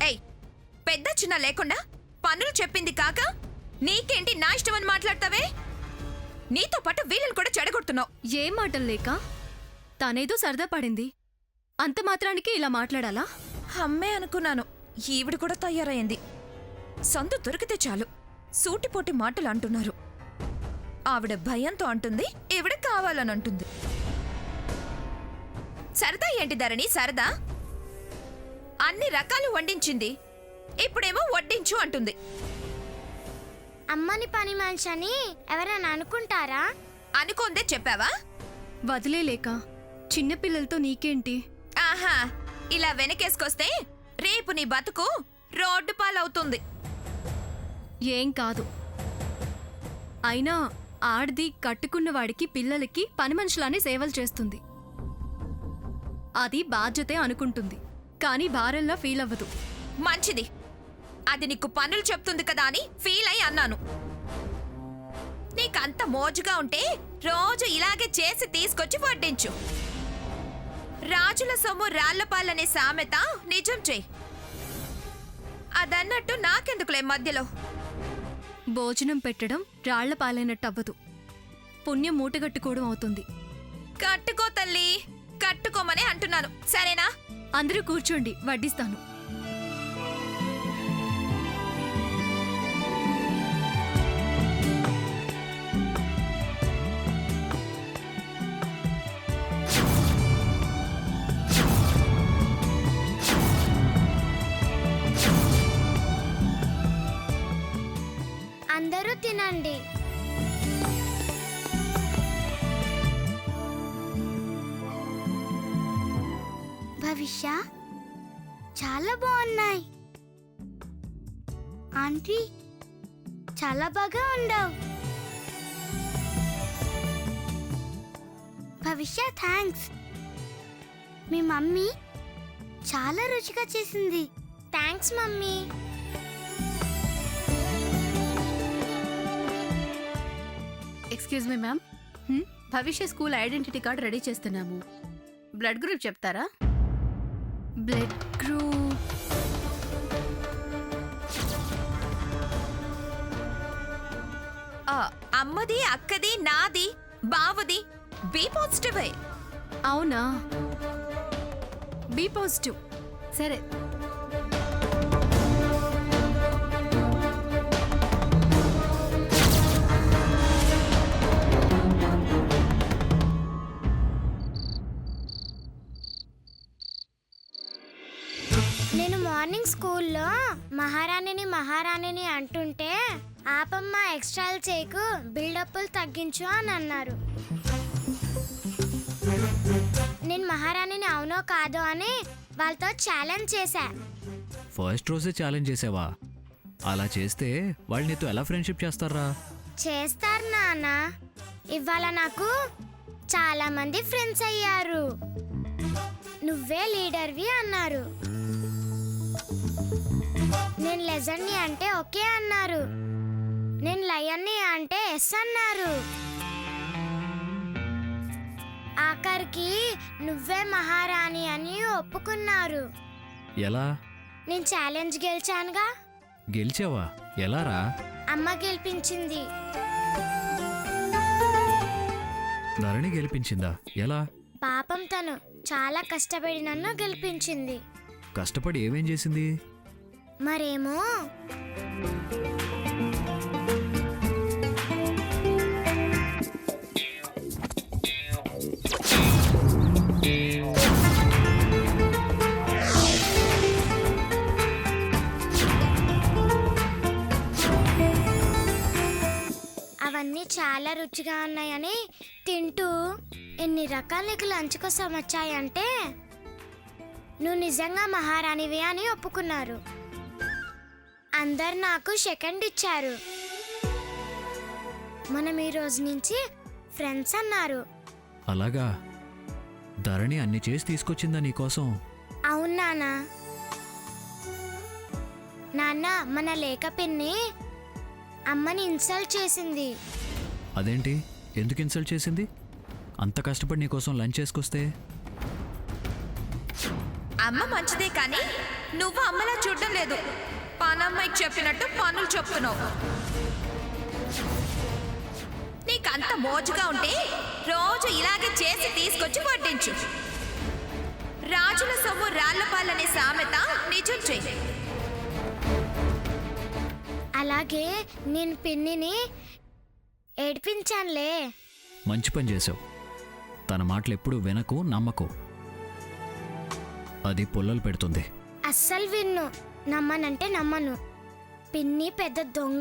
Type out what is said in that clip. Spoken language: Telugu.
ఏయ్, పెద్ద చిన్న లేకుండా పనులు చెప్పింది కాక నీకేంటి నా ఇష్టమని మాట్లాడతావే? నీతో పాటు వీళ్ళని కూడా చెడగొడుతున్నావు. ఏం మాటలు లేక తనేదో సరదా పడింది, అంత మాత్రానికి ఇలా మాట్లాడాలా? అమ్మే అనుకున్నాను, ఈవిడ కూడా తయారైంది. సందు దొరికితే చాలు సూటిపోటి మాటలు అంటున్నారు. ఆవిడ భయంతో అంటుంది, ఈవిడ కావాలని అంటుంది. సరదా ఏంటి ధరణి సరదా? అన్ని రకాలు వండించింది, ఇప్పుడేమో వడ్డించు అంటుంది. అమ్మని పని మనిషి అని ఎవరైనా అనుకుంటారా? అనుకోందే చెప్పావా? వదిలేలేక చిన్నపిల్లలతో నీకేంటి? ఆహా, ఇలా వెనకేసుకొస్తే రేపు నీ బతుకు రోడ్డు పాలవుతుంది. ఏం కాదు. అయినా ఆడది కట్టుకున్నవాడికి పిల్లలకి పని మనుషులానే సేవలు చేస్తుంది. అది బాధ్యతే అనుకుంటుంది, కానీ భారంలా ఫీల్ అవ్వదు. మంచిది, అది నీకు పనులు చెప్తుంది కదా అని ఫీల్ అయి అన్నాను. నీకంత మోజుగా ఉంటే రోజు ఇలాగే చేసి తీసుకొచ్చి వడ్డించు. రాజుల సొమ్ము రాళ్లపాలనే సామెత నిజం చెయ్యి. అదన్నట్టు నాకెందుకులే మధ్యలో. భోజనం పెట్టడం రాళ్ల పాలైనట్టవ్వదు, పుణ్యం మూటగట్టుకోవడం అవుతుంది. కట్టుకో తల్లి, కట్టుకోమనే అంటున్నాను, సరేనా? అందరూ కూర్చోండి, వడ్డిస్తాను. అందరూ తినండి. భవిష్య, చాలా బాగున్నాయి. ఆంటీ, చాలా బాగా ఉండవు. భవిష్య, థ్యాంక్స్. మీ మమ్మీ చాలా రుచిగా చేసింది. Thanks mummy. Excuse me ma'am, Bhavishya school identity card ready చేస్తున్నాము. బ్లడ్ గ్రూప్ చెప్తారా? బ్లడ్ గ్రూప్ అమ్మది, అక్కది, నాది, బావది బి పాజిటివ్. అవునా? B positive. సరే. నేను మార్నింగ్ స్కూల్లో మహారాణిని అంటుంటే ఆపమ్మ, ఎక్స్ట్రాలు చేయకు, బిల్డప్లు తగ్గించు అని అన్నారు. నేను మహారాణిని అవునో కాదో అని వాళ్ళతో ఛాలెంజ్ చేశా. ఫస్ట్ రోజే ఛాలెంజ్ చేసావా? అలా చేస్తే వాళ్ళు నీతో ఎలా ఫ్రెండ్షిప్ చేస్తారా? చేస్తారు నాన్న. ఇవాళ నాకు చాలా మంది ఫ్రెండ్స్ అయ్యారు. నువ్వే లీడర్వి అన్నారు. నేను లెజర్ని అంటే ఓకే అన్నారు. నేను లయన్ని అంటే ఎస్ అన్నారు. ఆఖరికి నువ్వే మహారాణి అని ఒప్పుకున్నారు. ఎలా? నేను ఛాలెంజ్ గెలిచానుగా. గెలిచావా? ఎలా రా? అమ్మ గెలిపించింది. ధరణి గెలిపించిందా? ఎలా? పాపం, తను చాలా కష్టపడి నన్ను గెలిపించింది. కష్టపడి ఏమేం చేసింది? మరేమో అవన్నీ చాలా రుచిగా ఉన్నాయని తింటూ ఎన్ని రకాల నీకు లంచ్ కోసం వచ్చాయంటే నువ్వు నిజంగా మహారాణివి అని ఒప్పుకున్నారు. అందరు నాకు సెకండ్ ఇచ్చారు. మనం ఈ రోజు నుంచి ఫ్రెండ్స్ అన్నారు. అలాగా? ధరణి అన్ని చేసి తీసుకొచ్చిందా నీకోసం? అవును నాన్న. నాన్న, మన లేఖ పిన్ని అమ్మని ఇన్సల్ట్ చేసింది. అదేంటి? ఎందుకు ఇన్సల్ట్ చేసింది? అంత కష్టపడి నీకోసం లంచ్ చేసుకొస్తే? అమ్మ మంచిదే కానీ నువ్వు అమ్మలా చూడడం లేదు. పనమ్మాయికి చెప్పినట్టు పనులు చెప్తున్నావు. నీకంత మోజుగా ఉంటే రోజు ఇలాగే చేసి తీసుకొచ్చి వడ్డించు. రాజుల సొమ్ము రాళ్లపాలనే సామెత నిజం చెయ్యి. అలాగే నేను పిన్నిని ఏడిపించానులే. మంచి పని చేసావు. తన మాటలు ఎప్పుడు వినకు, నమ్మకు. అది పుల్లలు పెడుతుంది. అస్సలు విన్ను. నమ్మనంటే నమ్మను. పిన్ని పెద్ద దొంగ.